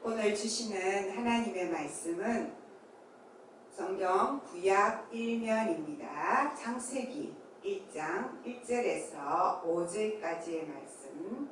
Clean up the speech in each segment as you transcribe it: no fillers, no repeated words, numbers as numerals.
오늘 주시는 하나님의 말씀은 성경 구약 1면입니다. 창세기 1장 1절에서 5절까지의 말씀.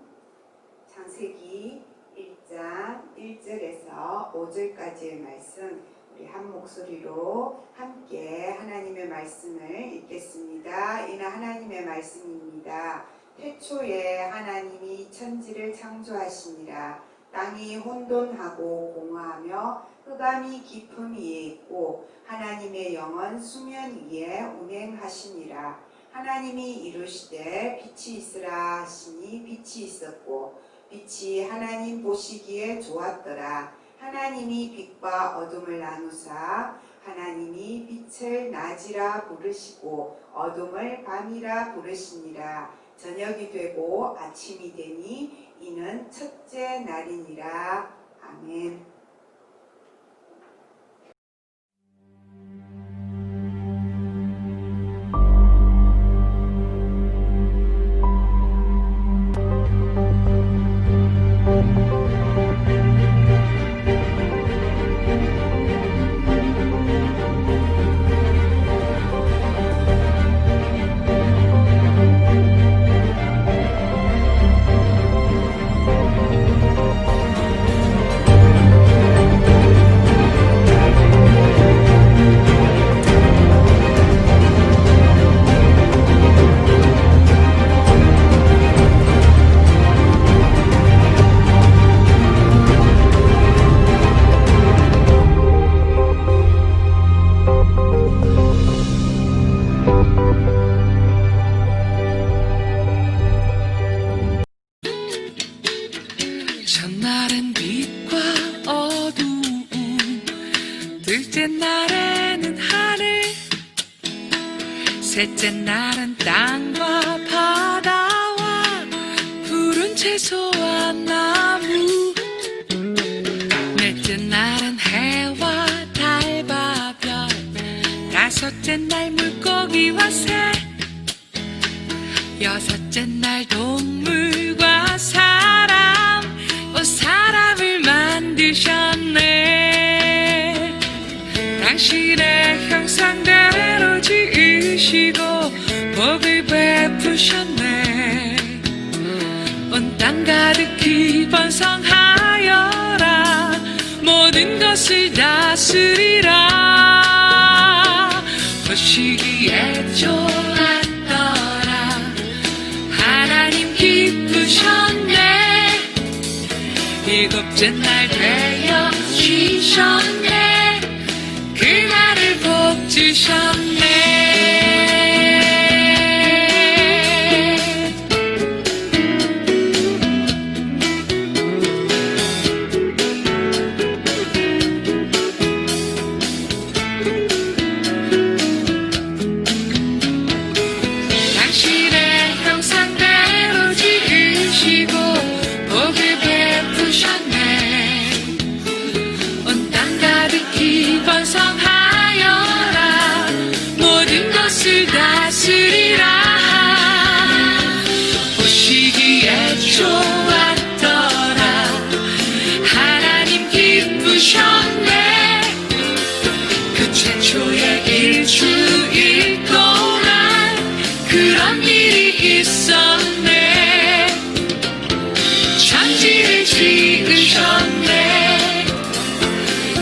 창세기 1장 1절에서 5절까지의 말씀. 우리 한 목소리로 함께 하나님의 말씀을 읽겠습니다. 이는 하나님의 말씀입니다. 태초에 하나님이 천지를 창조하시니라. 땅이 혼돈하고 공허하며 흑암이 깊음 위에 있고 하나님의 영은 수면 위에 운행하시니라. 하나님이 이루시되 빛이 있으라 하시니 빛이 있었고 빛이 하나님 보시기에 좋았더라. 하나님이 빛과 어둠을 나누사 하나님이 빛을 낮이라 부르시고 어둠을 밤이라 부르시니라. 저녁이 되고 아침이 되니 이는 첫째 날이니라. 아멘. 첫날은 빛과 어두움, 둘째 날에는 하늘, 셋째 날은 땅과 바다와 푸른 채소와 나무, 넷째 날은 해와 달과 별, 다섯째 날 물고기와 새, 여섯째 날 동물과 사람을 만드셨네. 당신의 형상대로 지으시고 복을 베푸셨네. 온 땅 가득히 번성하여라. 모든 것을 다스리라. 보시기에 좋았더라. 하나님 기쁘셨네. 일곱째 날 되어 쉬셨네. 그날을 복 주셨네. 당신의 형상대로 지으시고 복을 베푸셨네. 온 땅 가득히 번성하여라. 모든 것을 다스리라. 보시기에 좋았더라. 하나님 기쁘셨네. 그 최초의 일주일 동안 그런 일이 있었네. 천지를 지으셨네.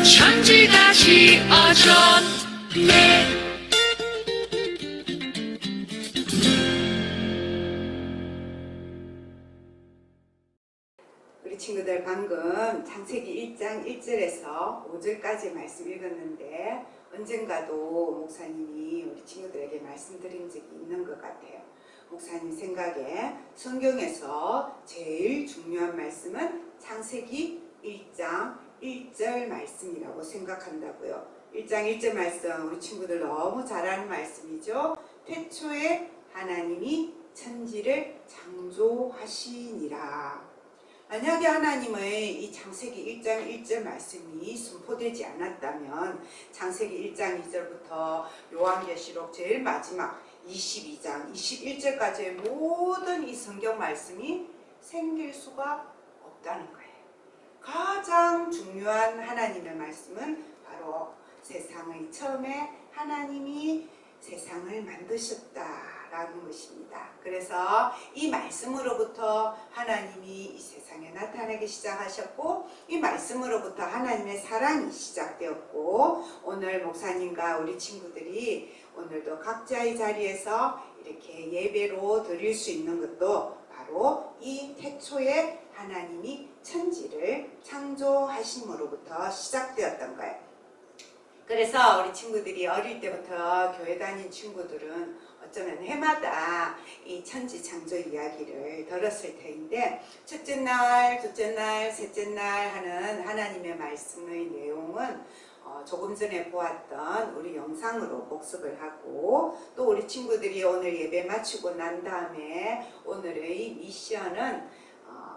천지가 지어졌네. 우리 친구들 방금 창세기 1장 1절에서 5절까지 말씀 읽었는데 언젠가도 목사님이 우리 친구들에게 말씀드린 적이 있는 것 같아요. 목사님 생각에 성경에서 제일 중요한 말씀은 창세기 1장 1절 말씀이라고 생각한다고요. 1장 1절 말씀 우리 친구들 너무 잘 아는 말씀이죠. 태초에 하나님이 천지를 창조하시니라. 만약에 하나님의 이 창세기 1장 1절 말씀이 선포되지 않았다면 창세기 1장 2절부터 요한계시록 제일 마지막 22장 21절까지의 모든 이 성경 말씀이 생길 수가 없다는 거예요. 가장 중요한 하나님의 말씀은 바로 세상의 처음에 하나님이 세상을 만드셨다라는 것입니다. 그래서 이 말씀으로부터 하나님이 이 세상에 나타나기 시작하셨고, 이 말씀으로부터 하나님의 사랑이 시작되었고, 오늘 목사님과 우리 친구들이 오늘도 각자의 자리에서 이렇게 예배로 드릴 수 있는 것도 바로 이 태초에 하나님이 천지를 창조하심으로부터 시작되었던 거예요. 그래서 우리 친구들이 어릴 때부터 교회 다닌 친구들은 어쩌면 해마다 이 천지 창조 이야기를 들었을 터인데, 첫째 날, 둘째 날, 셋째 날 하는 하나님의 말씀의 내용은 조금 전에 보았던 우리 영상으로 복습을 하고, 또 우리 친구들이 오늘 예배 마치고 난 다음에 오늘의 미션은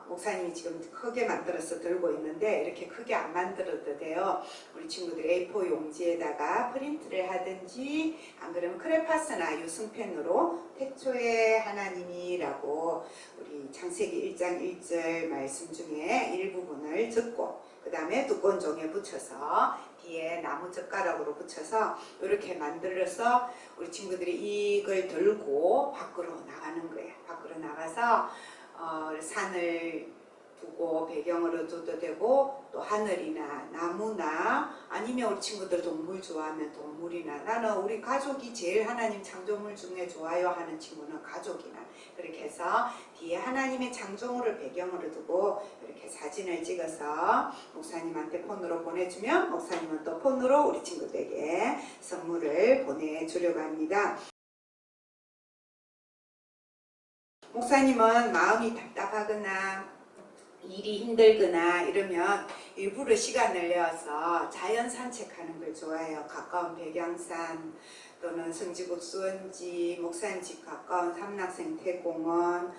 목사님이 지금 크게 만들어서 들고 있는데, 이렇게 크게 안 만들어도 돼요. 우리 친구들이 A4 용지에다가 프린트를 하든지, 안 그러면 크레파스나 유승펜으로 태초에 하나님이라고 우리 창세기 1장 1절 말씀 중에 일부분을 적고, 그 다음에 두꺼운 종에 붙여서 뒤에 나무 젓가락으로 붙여서 이렇게 만들어서 우리 친구들이 이걸 들고 밖으로 나가는 거예요. 밖으로 나가서 산을 두고 배경으로 둬도 되고, 또 하늘이나 나무나, 아니면 우리 친구들 동물 좋아하면 동물이나, 나는 우리 가족이 제일 하나님 창조물 중에 좋아요 하는 친구는 가족이나, 그렇게 해서 뒤에 하나님의 창조물을 배경으로 두고 이렇게 사진을 찍어서 목사님한테 폰으로 보내주면, 목사님은 또 폰으로 우리 친구들에게 선물을 보내주려고 합니다. 목사님은 마음이 답답하거나 일이 힘들거나 이러면 일부러 시간을 내어서 자연 산책하는 걸 좋아해요. 가까운 백양산 또는 성지국 수원지, 목사님 집 가까운 삼락생태공원,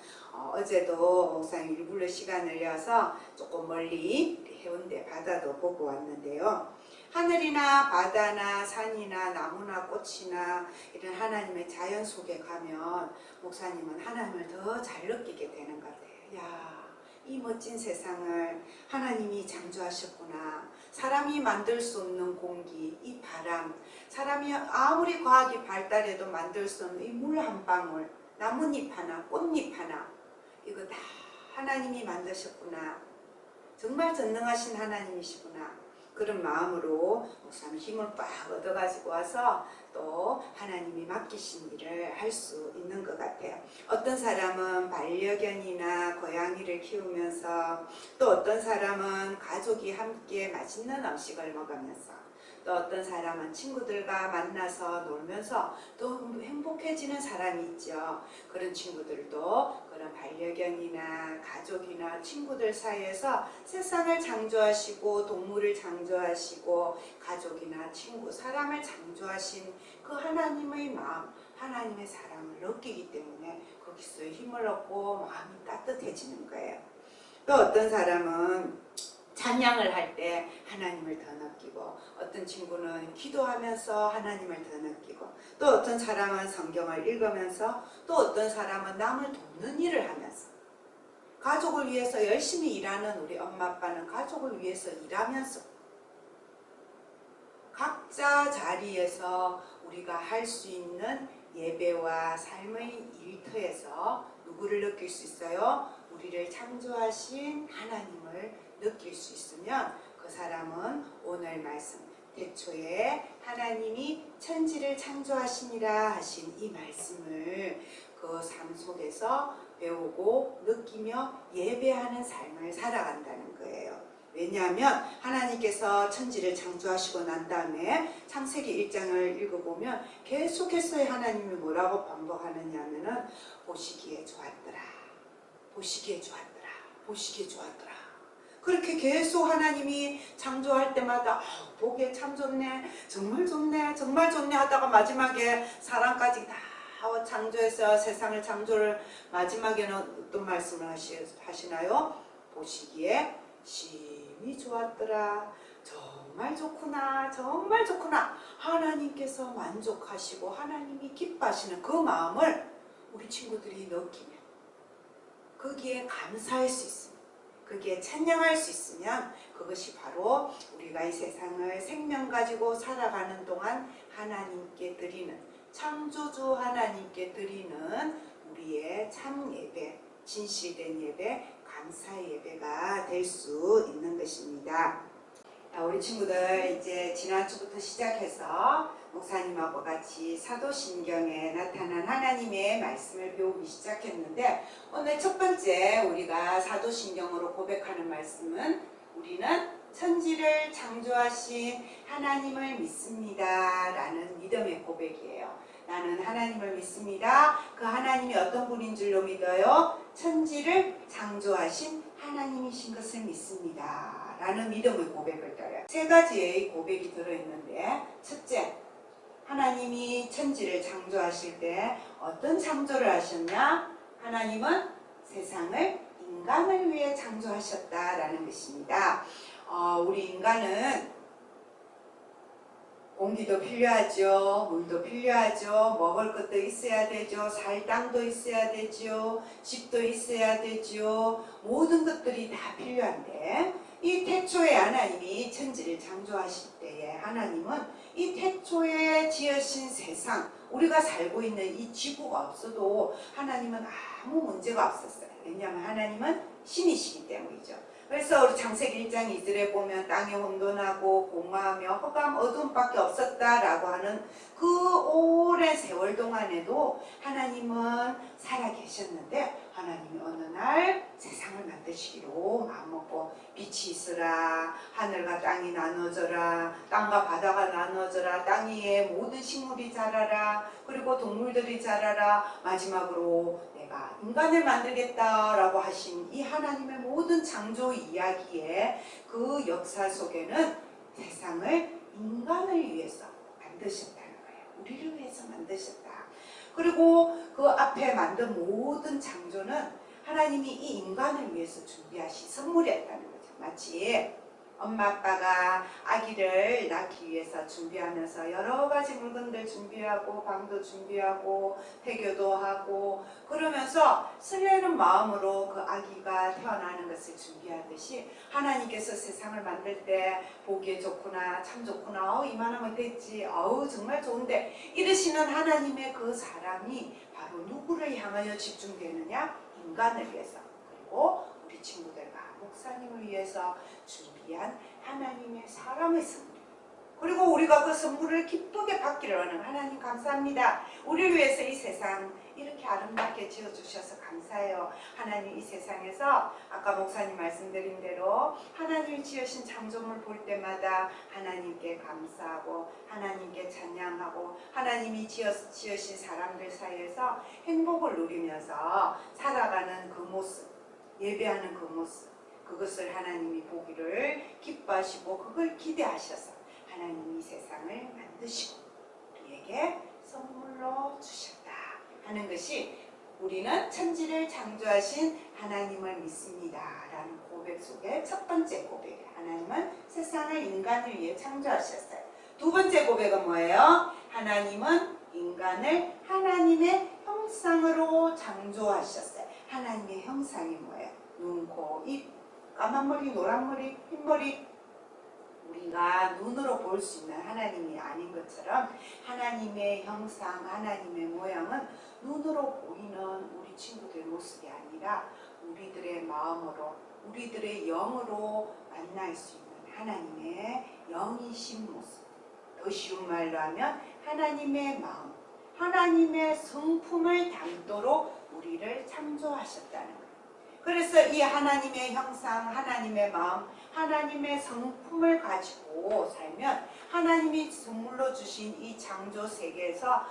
어제도 목사님 일부러 시간을 내어서 조금 멀리 해운대 바다도 보고 왔는데요. 하늘이나 바다나 산이나 나무나 꽃이나 이런 하나님의 자연 속에 가면 목사님은 하나님을 더 잘 느끼게 되는 것 같아요. 야, 이 멋진 세상을 하나님이 창조하셨구나. 사람이 만들 수 없는 공기, 이 바람, 사람이 아무리 과학이 발달해도 만들 수 없는 이 물 한 방울, 나뭇잎 하나, 꽃잎 하나, 이거 다 하나님이 만드셨구나. 정말 전능하신 하나님이시구나. 그런 마음으로 목사님 힘을 빡 얻어가지고 와서 또 하나님이 맡기신 일을 할 수 있는 것 같아요. 어떤 사람은 반려견이나 고양이를 키우면서, 또 어떤 사람은 가족이 함께 맛있는 음식을 먹으면서, 또 어떤 사람은 친구들과 만나서 놀면서 또 행복해지는 사람이 있죠. 그런 친구들도 그런 반려견이나 가족이나 친구들 사이에서 세상을 창조하시고 동물을 창조하시고 가족이나 친구, 사람을 창조하신 그 하나님의 마음, 하나님의 사랑을 느끼기 때문에 거기서 힘을 얻고 마음이 따뜻해지는 거예요. 또 어떤 사람은 찬양을 할 때 하나님을 더 느끼고, 어떤 친구는 기도하면서 하나님을 더 느끼고, 또 어떤 사람은 성경을 읽으면서, 또 어떤 사람은 남을 돕는 일을 하면서, 가족을 위해서 열심히 일하는 우리 엄마 아빠는 가족을 위해서 일하면서 각자 자리에서 우리가 할 수 있는 예배와 삶의 일터에서 누구를 느낄 수 있어요? 우리를 창조하신 하나님을 느낄 수 있으면 그 사람은 오늘 말씀 태초에 하나님이 천지를 창조하시니라 하신 이 말씀을 그 삶 속에서 배우고 느끼며 예배하는 삶을 살아간다는 거예요. 왜냐하면 하나님께서 천지를 창조하시고 난 다음에 창세기 1장을 읽어보면 계속해서 하나님이 뭐라고 반복하느냐 하면은 보시기에 좋았더라, 보시기에 좋았더라, 보시기에 좋았더라. 그렇게 계속 하나님이 창조할 때마다 보기에 참 좋네, 정말 좋네, 정말 좋네 하다가 마지막에 사람까지 다 창조해서 세상을 창조를 마지막에는 어떤 말씀을 하시나요? 보시기에 심히 좋았더라, 정말 좋구나, 정말 좋구나. 하나님께서 만족하시고 하나님이 기뻐하시는 그 마음을 우리 친구들이 느끼면, 거기에 감사할 수 있으면, 거기에 찬양할 수 있으면 그것이 바로 우리가 이 세상을 생명 가지고 살아가는 동안 하나님께 드리는, 창조주 하나님께 드리는 우리의 참 예배, 진실된 예배, 감사의 예배가 될 수 있는 것입니다. 우리 친구들 이제 지난주부터 시작해서 목사님하고 같이 사도신경에 나타난 하나님의 말씀을 배우기 시작했는데, 오늘 첫 번째 우리가 사도신경으로 고백하는 말씀은 우리는 천지를 창조하신 하나님을 믿습니다 라는 믿음의 고백이에요. 나는 하나님을 믿습니다. 그 하나님이 어떤 분인 줄로 믿어요? 천지를 창조하신 하나님이신 것을 믿습니다 라는 믿음의 고백을 드려요. 세 가지의 고백이 들어있는데, 첫째, 하나님이 천지를 창조하실 때 어떤 창조를 하셨냐? 하나님은 세상을 인간을 위해 창조하셨다라는 것입니다. 우리 인간은 공기도 필요하죠. 물도 필요하죠. 먹을 것도 있어야 되죠. 살 땅도 있어야 되죠. 집도 있어야 되죠. 모든 것들이 다 필요한데, 이 태초에 하나님이 천지를 창조하실 때에 하나님은 이 태초에 지으신 세상, 우리가 살고 있는 이 지구가 없어도 하나님은 아무 문제가 없었어요. 왜냐하면 하나님은 신이시기 때문이죠. 그래서 우리 창세기 1장 2절에 보면 땅이 혼돈하고 공허하며 흑암 어둠밖에 없었다라고 하는 그 오랜 세월 동안에도 하나님은 살아계셨는데, 하나님이 어느 날 세상을 만드시기로 마음먹고 빛이 있으라, 하늘과 땅이 나눠져라, 땅과 바다가 나눠져라, 땅 위에 모든 식물이 자라라, 그리고 동물들이 자라라, 마지막으로 내가 인간을 만들겠다라고 하신 이 하나님의 모든 창조 이야기의 그 역사 속에는 세상을 인간을 위해서 만드셨다는 거예요. 우리를 위해서 만드셨다. 그리고 그 앞에 만든 모든 창조는 하나님이 이 인간을 위해서 준비하신 선물이었다는 거죠. 마치 엄마 아빠가 아기를 낳기 위해서 준비하면서 여러 가지 물건들 준비하고 방도 준비하고 태교도 하고 그러면서 설레는 마음으로 그 아기가 태어나는 것을 준비하듯이, 하나님께서 세상을 만들 때 보기에 좋구나, 참 좋구나, 이만하면 됐지, 정말 좋은데 이러시는 하나님의 그 사랑이 바로 누구를 향하여 집중되느냐? 인간을 위해서, 그리고 우리 친구들과 목사님을 위해서 준비한 하나님의 사랑의 선물, 그리고 우리가 그 선물을 기쁘게 받기를 하는 하나님 감사합니다. 우리를 위해서 이 세상 이렇게 아름답게 지어주셔서 감사해요. 하나님, 이 세상에서 아까 목사님 말씀드린 대로 하나님이 지으신 창조물 볼 때마다 하나님께 감사하고 하나님께 찬양하고 하나님이 지으신 사람들 사이에서 행복을 누리면서 살아가는 그 모습, 예배하는 그 모습, 그것을 하나님이 보기를 기뻐하시고 그걸 기대하셔서 하나님이 이 세상을 만드시고 우리에게 선물로 주셨다 하는 것이, 우리는 천지를 창조하신 하나님을 믿습니다 라는 고백 속에 첫 번째 고백이에요. 하나님은 세상을 인간을 위해 창조하셨어요. 두 번째 고백은 뭐예요? 하나님은 인간을 하나님의 형상으로 창조하셨어요. 하나님의 형상이 뭐예요? 눈, 코, 입, 까만 머리, 노란 머리, 흰 머리, 우리가 눈으로 볼 수 있는 하나님이 아닌 것처럼 하나님의 형상, 하나님의 모양은 눈으로 보이는 우리 친구들의 모습이 아니라 우리들의 마음으로, 우리들의 영으로 만날 수 있는 하나님의 영이신 모습. 더 쉬운 말로 하면 하나님의 마음, 하나님의 성품을 담도록 우리를 창조하셨다는 거예요. 그래서 이 하나님의 형상, 하나님의 마음, 하나님의 성품을 가지고 살면 하나님이 선물로 주신 이 창조 세계에서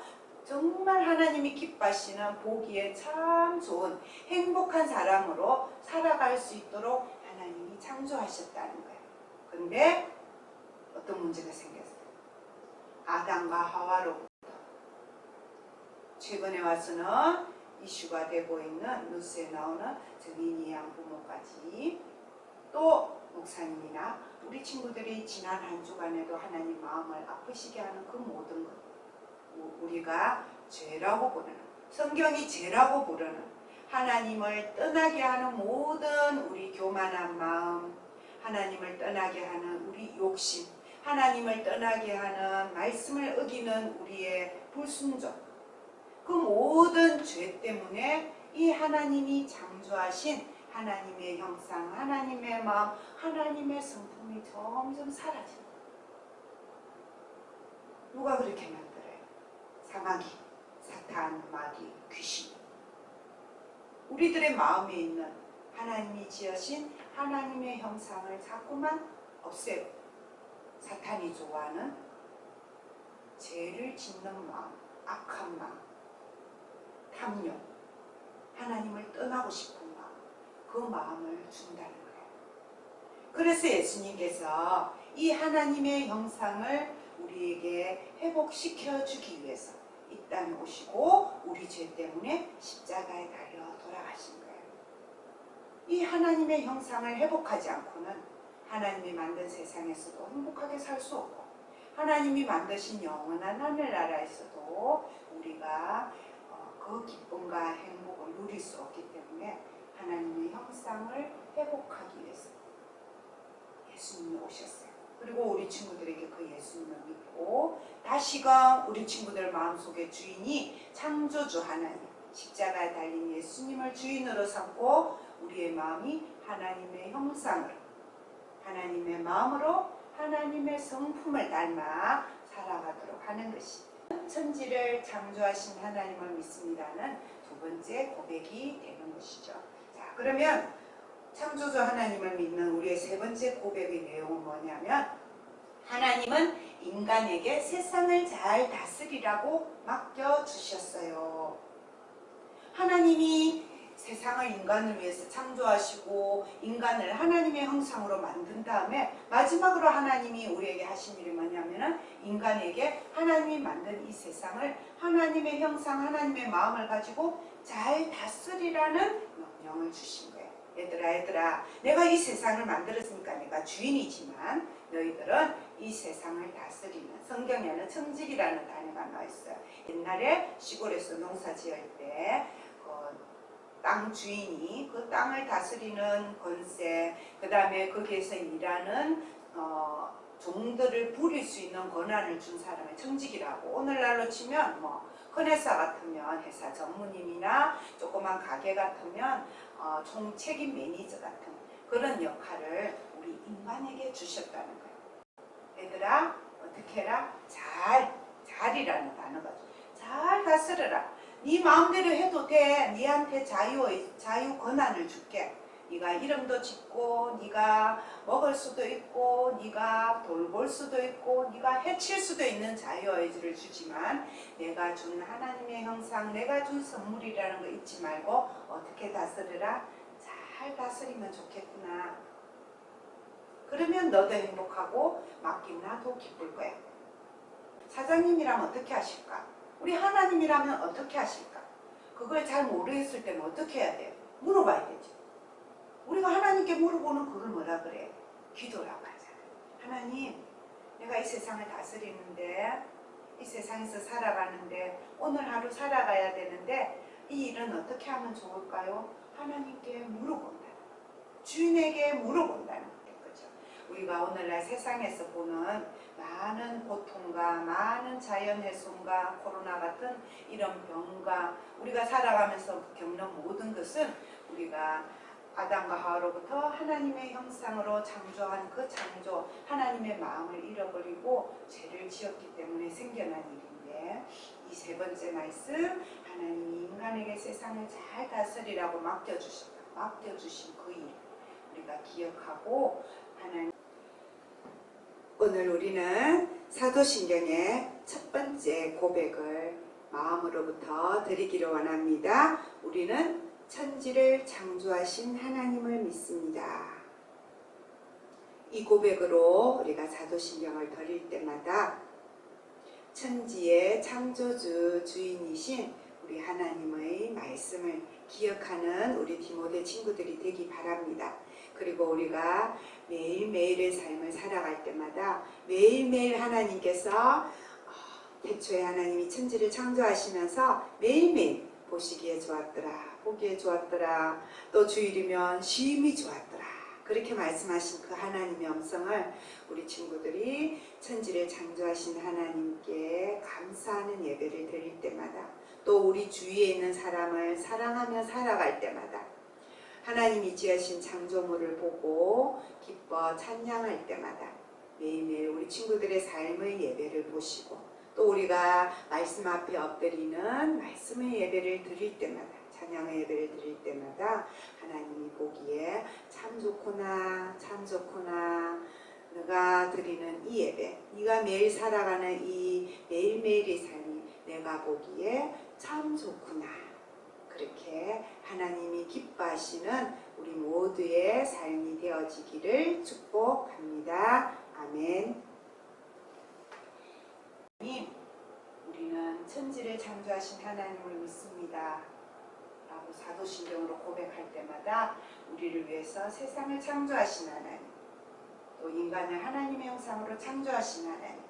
정말 하나님이 기뻐하시는, 보기에 참 좋은 행복한 사람으로 살아갈 수 있도록 하나님이 창조하셨다는 거예요. 근데 어떤 문제가 생겼어요? 아담과 하와로부터 최근에 와서는 이슈가 되고 있는 뉴스에 나오는 정인이양 부모까지, 또 목사님이나 우리 친구들이 지난 한 주간에도 하나님 마음을 아프시게 하는 그 모든 것, 우리가 죄라고 부르는, 성경이 죄라고 부르는 하나님을 떠나게 하는 모든 우리 교만한 마음, 하나님을 떠나게 하는 우리 욕심, 하나님을 떠나게 하는 말씀을 어기는 우리의 불순종, 그 모든 죄 때문에 이 하나님이 창조하신 하나님의 형상, 하나님의 마음, 하나님의 성품이 점점 사라집니다. 누가 그렇게 만들어요? 사마귀, 사탄, 마귀, 귀신. 우리들의 마음에 있는 하나님이 지으신 하나님의 형상을 자꾸만 없애고 사탄이 좋아하는 죄를 짓는 마음, 악한 마음, 탐욕, 하나님을 떠나고 싶은 마음, 그 마음을 준다는 거예요. 그래서 예수님께서 이 하나님의 형상을 우리에게 회복시켜 주기 위해서 이 땅에 오시고 우리 죄 때문에 십자가에 달려 돌아가신 거예요. 이 하나님의 형상을 회복하지 않고는 하나님이 만든 세상에서도 행복하게 살 수 없고 하나님이 만드신 영원한 하늘나라에서도 우리가 그 기쁨과 행복을 누릴 수 없기 때문에 하나님의 형상을 회복하기 위해서 예수님이 오셨어요. 그리고 우리 친구들에게 그 예수님을 믿고 다시금 우리 친구들 마음속의 주인이 창조주 하나님, 십자가에 달린 예수님을 주인으로 삼고 우리의 마음이 하나님의 형상으로, 하나님의 마음으로 하나님의 성품을 닮아 살아가도록 하는 것이 천지를 창조하신 하나님을 믿습니다는 두 번째 고백이 되는 것이죠. 자, 그러면 창조주 하나님을 믿는 우리의 세 번째 고백의 내용은 뭐냐면 하나님은 인간에게 세상을 잘 다스리라고 맡겨주셨어요. 하나님이 세상을 인간을 위해서 창조하시고 인간을 하나님의 형상으로 만든 다음에 마지막으로 하나님이 우리에게 하신 일이 뭐냐면은 인간에게 하나님이 만든 이 세상을 하나님의 형상, 하나님의 마음을 가지고 잘 다스리라는 명령을 주신 거예요. 얘들아, 내가 이 세상을 만들었으니까 내가 주인이지만 너희들은 이 세상을 다스리는, 성경에는 청직이라는 단어가 나와 있어요. 옛날에 시골에서 농사 지을 때 땅 주인이 그 땅을 다스리는 권세, 그 다음에 거기에서 일하는 종들을 부릴 수 있는 권한을 준 사람을 청직이라고. 오늘날로 치면 큰 회사 같으면 회사 전무님이나 조그만 가게 같으면 총책임 매니저 같은 그런 역할을 우리 인간에게 주셨다는 거예요. 얘들아, 어떻게 해라? 잘이라는 단어가 잘 다스려라. 네 마음대로 해도 돼. 네한테 자유 권한을 줄게. 네가 이름도 짓고 네가 먹을 수도 있고 네가 돌볼 수도 있고 네가 해칠 수도 있는 자유의지를 주지만 내가 준 하나님의 형상, 내가 준 선물이라는 거 잊지 말고 어떻게 다스려라? 잘 다스리면 좋겠구나. 그러면 너도 행복하고 맡긴 나도 기쁠 거야. 사장님이라면 어떻게 하실까? 우리 하나님이라면 어떻게 하실까? 그걸 잘 모르겠을 때는 어떻게 해야 돼요? 물어봐야 되죠. 우리가 하나님께 물어보는 그걸 뭐라 그래? 기도라고 하잖아요. 하나님, 내가 이 세상을 다스리는데 이 세상에서 살아가는데 오늘 하루 살아가야 되는데 이 일은 어떻게 하면 좋을까요? 하나님께 물어본다. 주인에게 물어본다는 거죠. 우리가 오늘날 세상에서 보는 많은 고통과 많은 자연훼손과 코로나 같은 이런 병과 우리가 살아가면서 겪는 모든 것은 우리가 아담과 하와로부터 하나님의 형상으로 창조한 그 창조, 하나님의 마음을 잃어버리고 죄를 지었기 때문에 생겨난 일인데 이 세 번째 말씀, 하나님이 인간에게 세상을 잘 다스리라고 맡겨주신 그 일 우리가 기억하고 하나님. 오늘 우리는 사도신경의 첫 번째 고백을 마음으로부터 드리기를 원합니다. 우리는 천지를 창조하신 하나님을 믿습니다. 이 고백으로 우리가 사도신경을 드릴 때마다 천지의 창조주 주인이신 우리 하나님의 말씀을 기억하는 우리 디모데 친구들이 되기 바랍니다. 그리고 우리가 매일매일의 삶을 살아갈 때마다 매일매일 하나님께서 태초에 하나님이 천지를 창조하시면서 매일매일 보시기에 좋았더라, 보기에 좋았더라, 또 주일이면 쉼이 좋았더라, 그렇게 말씀하신 그 하나님의 음성을 우리 친구들이 천지를 창조하신 하나님께 감사하는 예배를 드릴 때마다, 또 우리 주위에 있는 사람을 사랑하며 살아갈 때마다, 하나님이 지으신 창조물을 보고 기뻐 찬양할 때마다, 매일매일 우리 친구들의 삶의 예배를 보시고, 또 우리가 말씀 앞에 엎드리는 말씀의 예배를 드릴 때마다, 찬양의 예배를 드릴 때마다 하나님이 보기에 참 좋구나, 참 좋구나, 너가 드리는 이 예배, 네가 매일 살아가는 이 매일매일의 삶이 내가 보기에 참 좋구나, 그렇게 하나님이 기뻐하시는 우리 모두의 삶이 되어지기를 축복합니다. 아멘. 우리는 천지를 창조하신 하나님을 믿습니다 라고 사도신경으로 고백할 때마다 우리를 위해서 세상을 창조하신 하나님, 또 인간을 하나님의 형상으로 창조하신 하나님,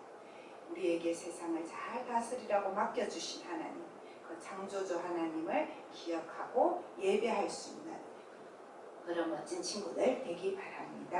우리에게 세상을 잘 다스리라고 맡겨주신 하나님, 그 창조주 하나님을 기억하고 예배할 수 있는 그런 멋진 친구들 되기 바랍니다.